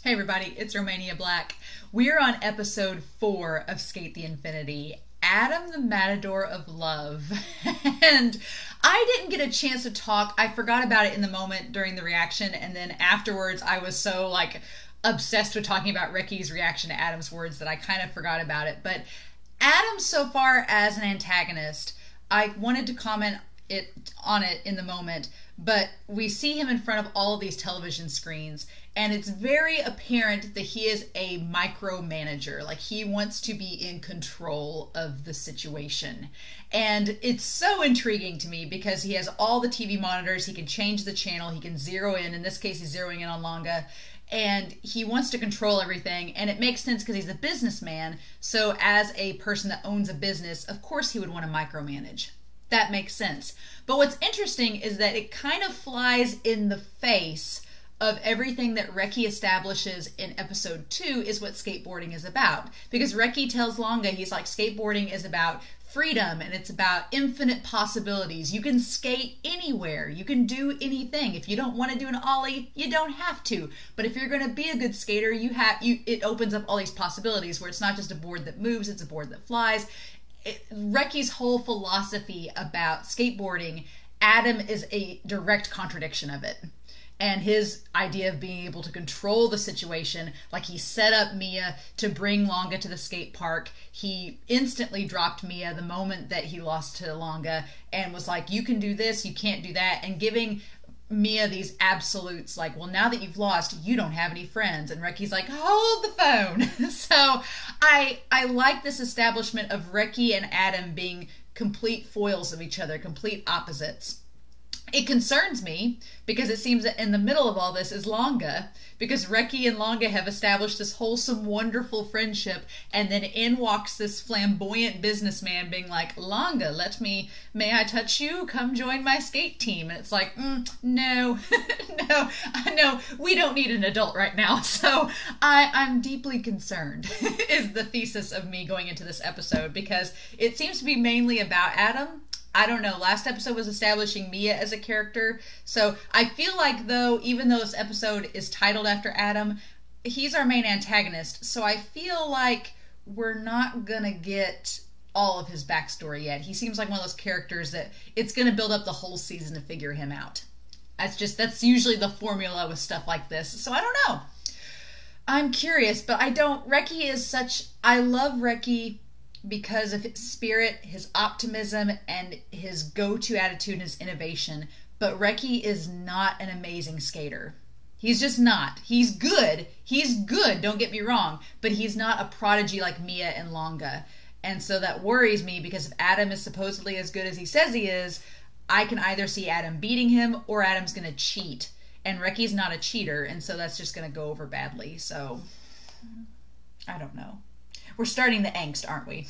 Hey everybody, it's Romania Black. We're on episode 4 of Skate the Infinity, Adam the Matador of Love. And I didn't get a chance to talk. I forgot about it in the moment during the reaction, and then afterwards I was so obsessed with talking about Ricky's reaction to Adam's words that I kind of forgot about it. But Adam, so far as an antagonist, I wanted to comment on it in the moment, but we see him in front of all of these television screens, and it's very apparent that he is a micromanager. Like, he wants to be in control of the situation. And it's so intriguing to me because he has all the TV monitors, he can change the channel, he can zero in this case he's zeroing in on Longa, and he wants to control everything, and it makes sense because he's a businessman, so as a person that owns a business, of course he would want to micromanage. That makes sense. But what's interesting is that it kind of flies in the face of everything that Reki establishes in episode 2 is what skateboarding is about. Because Reki tells Longa, he's like, skateboarding is about freedom and it's about infinite possibilities. You can skate anywhere. You can do anything. If you don't want to do an ollie, you don't have to. But if you're going to be a good skater, it opens up all these possibilities where it's not just a board that moves, it's a board that flies. Reki's whole philosophy about skateboarding, Adam is a direct contradiction of it. And his idea of being able to control the situation, like he set up Mia to bring Longa to the skate park. He instantly dropped Mia the moment that he lost to Longa and was like, you can do this, you can't do that, and giving Mia these absolutes like, well, now that you've lost, you don't have any friends. And Reki's like, hold the phone. So I like this establishment of Reki and Adam being complete foils of each other, complete opposites. It concerns me because it seems that in the middle of all this is Longa, because Reki and Longa have established this wholesome, wonderful friendship, and then in walks this flamboyant businessman being like, Longa, may I touch you? Come join my skate team. And it's like, no, no, we don't need an adult right now. So I'm deeply concerned is the thesis of me going into this episode, because it seems to be mainly about Adam. I don't know, last episode was establishing Mia as a character, so I feel like, though, even though this episode is titled after Adam, he's our main antagonist, so I feel like we're not gonna get all of his backstory yet. He seems like one of those characters that it's gonna build up the whole season to figure him out. That's usually the formula with stuff like this, so I don't know. I'm curious, but I love Reki because of his spirit, his optimism, and his go-to attitude and his innovation. But Reki is not an amazing skater. He's just not. He's good, don't get me wrong, but he's not a prodigy like Mia and Longa. And so that worries me, because if Adam is supposedly as good as he says he is, I can either see Adam beating him or Adam's going to cheat. And Reki's not a cheater, and so that's just going to go over badly. So, I don't know. We're starting the angst, aren't we?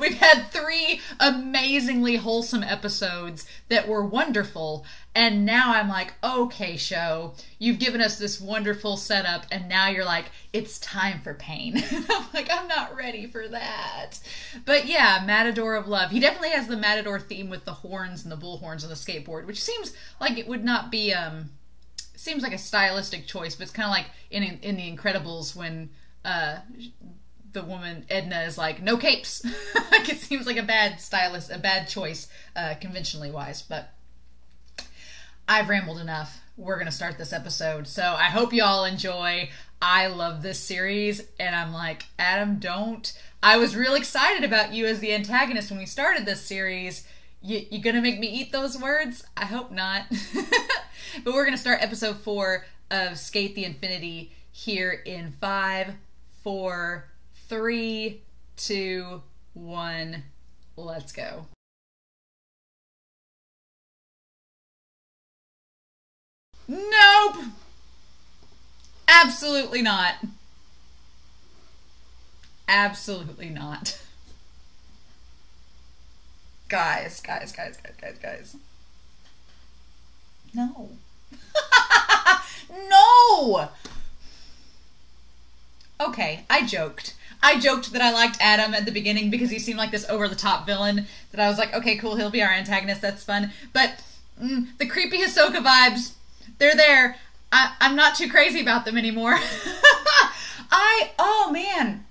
We've had 3 amazingly wholesome episodes that were wonderful, and now I'm like, okay, show, you've given us this wonderful setup, and now you're like, it's time for pain. I'm like, I'm not ready for that. But yeah, Matador of Love. He definitely has the Matador theme with the horns and the bull horns on the skateboard, which seems like it would not be, seems like a stylistic choice, but it's kind of like in The Incredibles when, the woman Edna is like, no capes. Like, it seems like a bad choice, conventionally wise. But I've rambled enough. We're gonna start this episode, so I hope y'all enjoy. I love this series, and I'm like, Adam, don't. I was real excited about you as the antagonist when we started this series. You gonna make me eat those words? I hope not. But we're gonna start episode 4 of Skate the Infinity here in 5, 4, 3, 2, 1, let's go. Nope! Absolutely not. Absolutely not. Guys. No. No! Okay, I joked that I liked Adam at the beginning because he seemed like this over-the-top villain that I was like, okay, cool, he'll be our antagonist, that's fun. But the creepy Hisoka vibes, they're there. I'm not too crazy about them anymore. Oh man.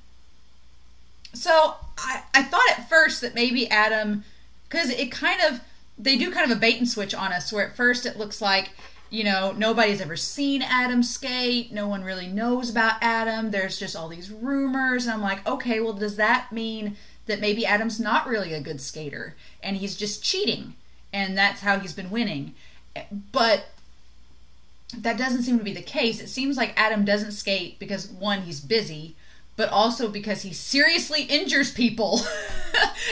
So I thought at first that maybe Adam, because they do kind of a bait and switch on us, where at first it looks like, nobody's ever seen Adam skate. No one really knows about Adam. There's just all these rumors. And I'm like, okay, well, does that mean that maybe Adam's not really a good skater and he's just cheating and that's how he's been winning? But that doesn't seem to be the case. It seems like Adam doesn't skate because, one, he's busy, but also because he seriously injures people.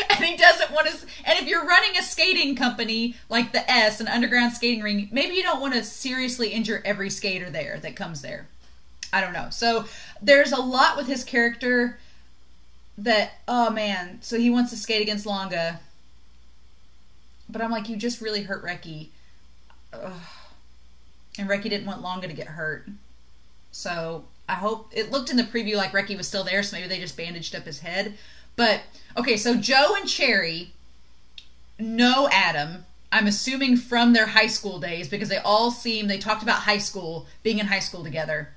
And he doesn't want to. And if you're running a skating company like the S, an underground skating ring, maybe you don't want to seriously injure every skater there that comes there. I don't know. So there's a lot with his character that, oh man, so he wants to skate against Longa. But I'm like, you just really hurt Reki. Ugh. And Reki didn't want Longa to get hurt. So I hope, it looked in the preview like Reki was still there, so maybe they just bandaged up his head. But, okay, so Joe and Cherry know Adam, I'm assuming from their high school days, because they talked about high school, being in high school together.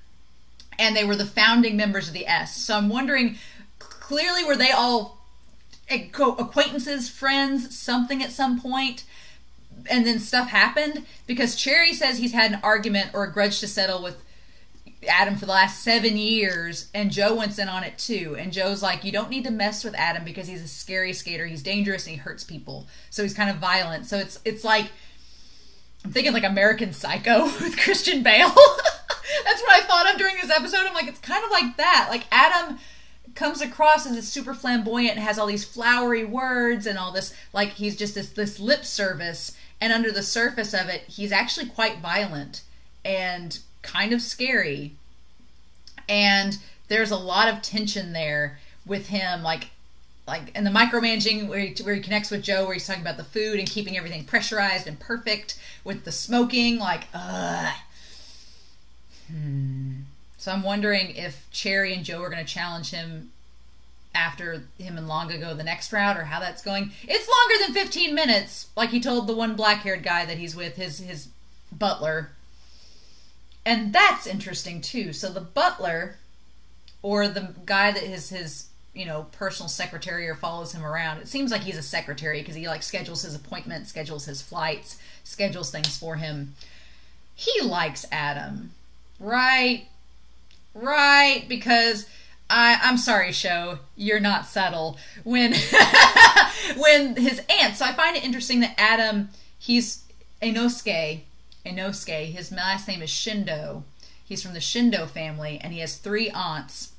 And they were the founding members of the S. So I'm wondering, clearly were they all acquaintances, friends, something at some point? And then stuff happened? Because Cherry says he's had an argument or a grudge to settle with Adam for the last 7 years, and Joe went in on it too. And Joe's like, you don't need to mess with Adam because he's a scary skater. He's dangerous and he hurts people. So he's kind of violent. So it's like, I'm thinking like American Psycho with Christian Bale. That's what I thought of during this episode. I'm like, it's kind of like that. Like Adam comes across as super flamboyant and has all these flowery words and all this, like he's just this lip service. And under the surface of it, he's actually quite violent and kind of scary. And there's a lot of tension there with him, like in the micromanaging where he connects with Joe, where he's talking about the food and keeping everything pressurized and perfect, with the smoking, like, So I'm wondering if Cherry and Joe are going to challenge him after him and Longa go the next route, or how that's going. It's longer than 15 minutes, like he told the one black-haired guy that he's with, his butler. And that's interesting too. So the butler, or the guy that is his personal secretary or follows him around, it seems like he's a secretary because he like schedules his appointments, schedules his flights, schedules things for him. He likes Adam, right? Because I'm sorry, show, you're not subtle. When his aunt, so I find it interesting that Adam, he's Inosuke, his last name is Shindo. He's from the Shindo family, and he has 3 aunts.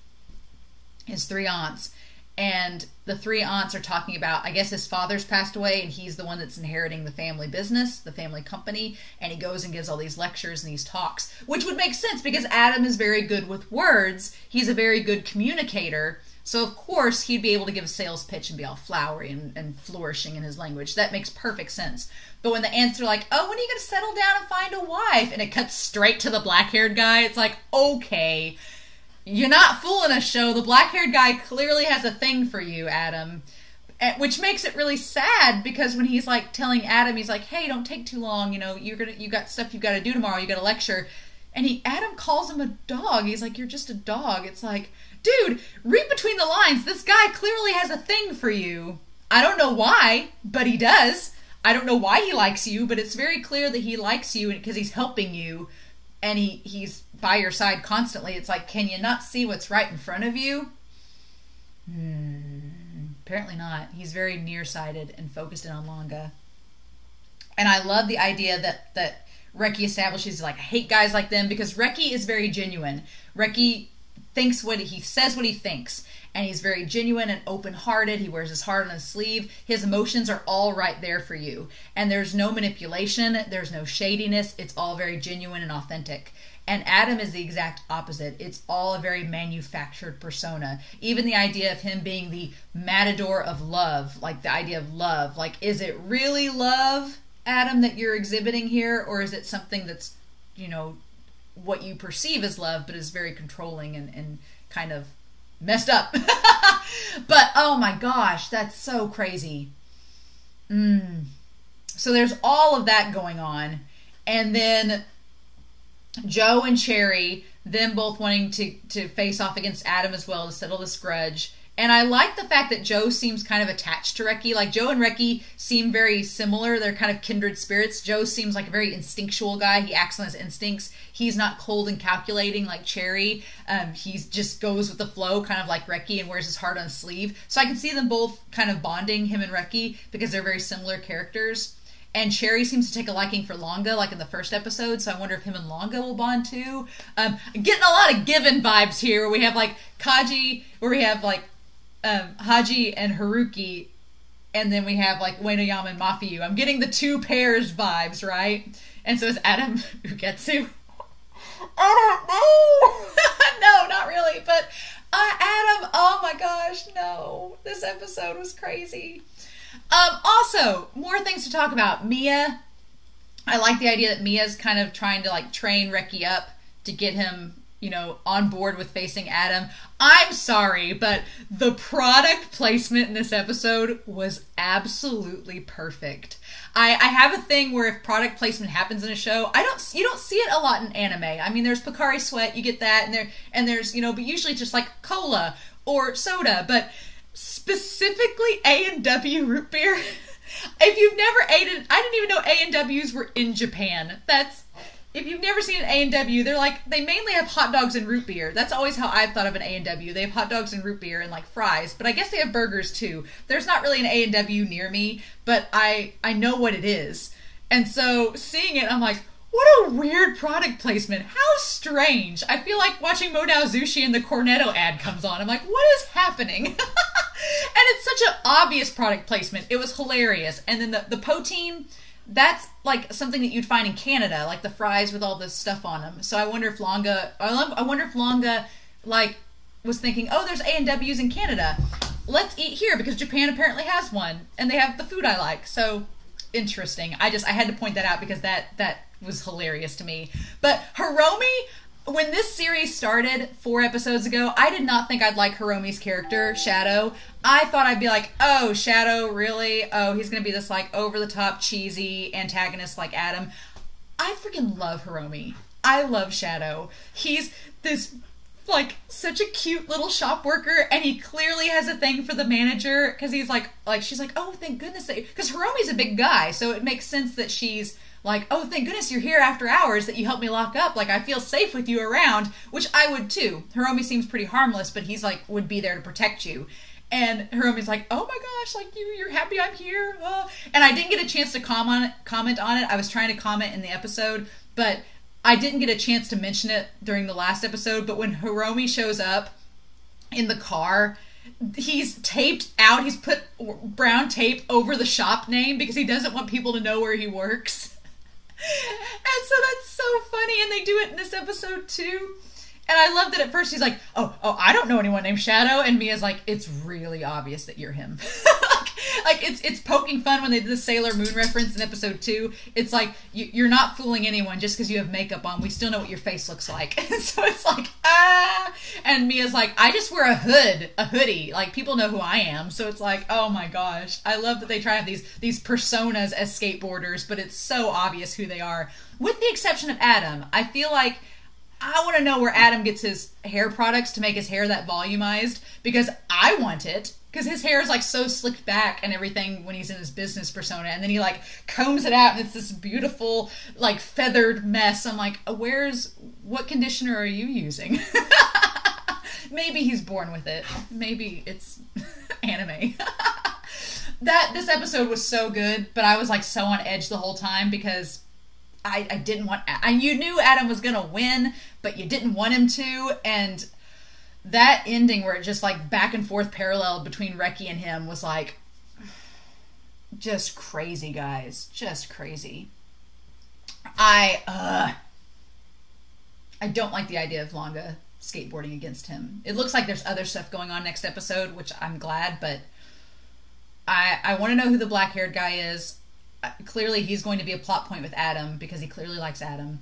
And the 3 aunts are talking about, I guess his father's passed away, and he's the one that's inheriting the family business, the family company, and he goes and gives all these lectures and these talks, which would make sense because Adam is very good with words. He's a very good communicator, so of course he'd be able to give a sales pitch and be all flowery and flourishing in his language. That makes perfect sense. But when the aunts are like, oh, when are you going to settle down and find a wife? And it cuts straight to the black-haired guy, it's like, okay, you're not fooling us, show. The black-haired guy clearly has a thing for you, Adam. Which makes it really sad, because when he's like telling Adam, he's like, hey, don't take too long, you got stuff you got to do tomorrow, you got a lecture. And Adam calls him a dog. He's like, you're just a dog. It's like, dude, read between the lines. This guy clearly has a thing for you. I don't know why, but he does. I don't know why he likes you, but it's very clear that he likes you because he's helping you. And he's by your side constantly. It's like, can you not see what's right in front of you? Apparently not. He's very nearsighted and focused in on Longa. And I love the idea that Reki establishes, like, I hate guys like them, because Reki is very genuine. Reki thinks what he says, what he thinks. And he's very genuine and open-hearted. He wears his heart on his sleeve. His emotions are all right there for you. And there's no manipulation. There's no shadiness. It's all very genuine and authentic. And Adam is the exact opposite. It's all a very manufactured persona. Even the idea of him being the matador of love, like the idea of love. Like, is it really love, Adam, that you're exhibiting here? Or is it something that's, what you perceive as love, but is very controlling and kind of messed up? But oh my gosh, that's so crazy. So there's all of that going on, and then Joe and Cherry, them both wanting to face off against Adam as well to settle this grudge. And I like the fact that Joe seems kind of attached to Reki. Like, Joe and Reki seem very similar. They're kind of kindred spirits. Joe seems like a very instinctual guy. He acts on his instincts. He's not cold and calculating like Cherry. He just goes with the flow, kind of like Reki, and wears his heart on his sleeve. So I can see them both kind of bonding, him and Reki, because they're very similar characters. And Cherry seems to take a liking for Longa, like in the first episode, so I wonder if him and Longa will bond too. I'm getting a lot of Given vibes here, where we have like Kaji, where we have like Haji and Haruki, and then we have like Uenoyama and Mafiyu. I'm getting the two pairs vibes, right? And so is Adam Ugetsu. I don't know. No, not really. But Adam, oh my gosh, no. This episode was crazy. Also, more things to talk about. Mia. I like the idea that Mia's kind of trying to like train Reki up to get him, you know, on board with facing Adam. I'm sorry, but the product placement in this episode was absolutely perfect. I have a thing where if product placement happens in a show, you don't see it a lot in anime. I mean, there's Pocari Sweat, you get that, and there's, you know, but usually it's just like cola or soda, but specifically A&W root beer. If you've never ate it, I didn't even know A&Ws were in Japan. If you've never seen an A&W, they mainly have hot dogs and root beer. That's always how I've thought of an A&W. They have hot dogs and root beer and like fries, but I guess they have burgers too. There's not really an A&W near me, but I know what it is. And so seeing it, I'm like, what a weird product placement. How strange. I feel like watching Modao Zushi and the Cornetto ad comes on. I'm like, what is happening? And it's such an obvious product placement. It was hilarious. And then the poutine, that's like something that you'd find in Canada, like the fries with all this stuff on them. So I wonder if Longa like was thinking, oh, there's A&Ws in Canada. Let's eat here because Japan apparently has one and they have the food I like. So interesting. I had to point that out because that was hilarious to me. But Hiromi, when this series started 4 episodes ago, I did not think I'd like Hiromi's character, Shadow. I thought I'd be like, oh, Shadow, really? Oh, he's going to be this, like, over-the-top, cheesy antagonist like Adam. I freaking love Hiromi. I love Shadow. He's this, like, such a cute little shop worker, and he clearly has a thing for the manager, because he's like, she's like, oh, thank goodness that you... Because Hiromi's a big guy, so it makes sense that she's like, oh, thank goodness you're here after hours, that you helped me lock up. Like, I feel safe with you around, which I would too. Hiromi seems pretty harmless, but he's like, would be there to protect you. And Hiromi's like, oh my gosh, like, you're happy I'm here? And I didn't get a chance to comment on it. I was trying to comment in the episode, but I didn't get a chance to mention it during the last episode. But when Hiromi shows up in the car, he's taped out. He's put brown tape over the shop name because he doesn't want people to know where he works. And so that's so funny, and they do it in this episode too. And I love that at first he's like, oh, I don't know anyone named Shadow, and Mia's like, it's really obvious that you're him. Like it's poking fun when they did the Sailor Moon reference in episode 2. It's like, you're not fooling anyone just because you have makeup on. We still know what your face looks like. And so it's like, and Mia's like, I just wear a hoodie. Like, people know who I am. So it's like, oh my gosh. I love that they try to have these personas as skateboarders, but it's so obvious who they are. With the exception of Adam. I feel like I want to know where Adam gets his hair products to make his hair that volumized, because I want it. Because his hair is like so slicked back and everything when he's in his business persona, and then he like combs it out and it's this beautiful like feathered mess. I'm like, what conditioner are you using? Maybe he's born with it. Maybe it's anime. This episode was so good, but I was like so on edge the whole time because I didn't want... You knew Adam was going to win, but you didn't want him to, and that ending where it just like back and forth parallel between Reki and him was like just crazy, guys. Just crazy. I don't like the idea of Longa skateboarding against him. It looks like there's other stuff going on next episode, which I'm glad, but I want to know who the black-haired guy is. Clearly he's going to be a plot point with Adam because he clearly likes Adam.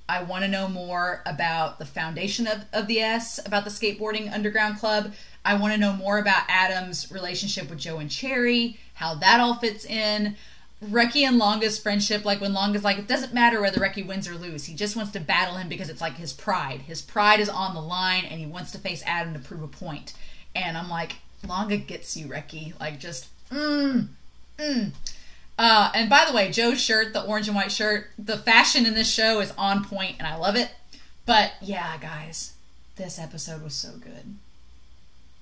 I want to know more about the foundation of the S, about the skateboarding underground club. I want to know more about Adam's relationship with Joe and Cherry, how that all fits in. Reki and Longa's friendship, like when Longa's like, it doesn't matter whether Reki wins or lose. He just wants to battle him because it's like his pride. His pride is on the line and he wants to face Adam to prove a point. And I'm like, Longa gets you, Reki. Like, just, and by the way, Joe's shirt, the orange and white shirt, the fashion in this show is on point and I love it. But yeah, guys, this episode was so good.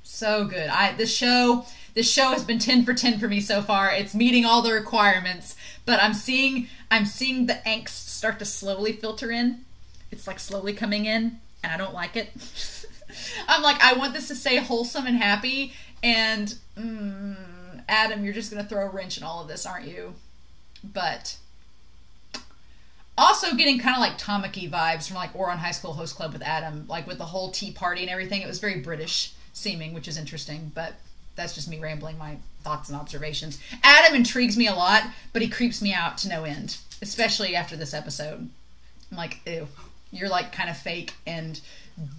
So good. This show has been 10 for 10 for me so far. It's meeting all the requirements, but I'm seeing the angst start to slowly filter in. It's like slowly coming in, and I don't like it. I'm like, I want this to stay wholesome and happy, and Adam, you're just going to throw a wrench in all of this, aren't you? But also getting kind of like Tamaki vibes from like Ouran High School Host Club with Adam, like with the whole tea party and everything. It was very British seeming, which is interesting, but that's just me rambling my thoughts and observations. Adam intrigues me a lot, but he creeps me out to no end, especially after this episode. I'm like, ew, you're like kind of fake and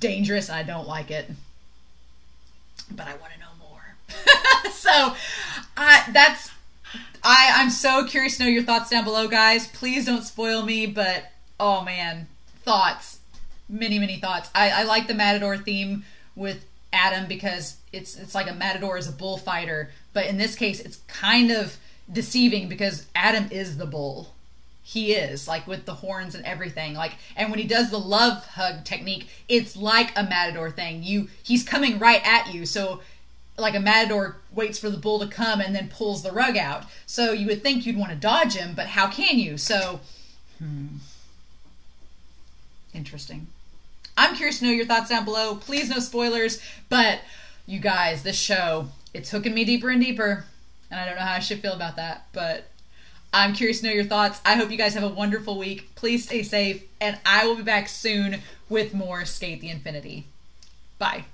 dangerous, and I don't like it. But I want to know more. So, I'm so curious to know your thoughts down below, guys. Please don't spoil me, but, oh man, thoughts. Many, many thoughts. I like the Matador theme with Adam because it's like a matador is a bullfighter, but in this case it's kind of deceiving because Adam is the bull. He is, like, with the horns and everything, like, and when he does the love hug technique, it's like a matador thing. He's coming right at you, so like a matador waits for the bull to come and then pulls the rug out. So you would think you'd want to dodge him, but how can you? So interesting. I'm curious to know your thoughts down below. Please, no spoilers. But you guys, this show, it's hooking me deeper and deeper. And I don't know how I should feel about that. But I'm curious to know your thoughts. I hope you guys have a wonderful week. Please stay safe. And I will be back soon with more Skate the Infinity. Bye.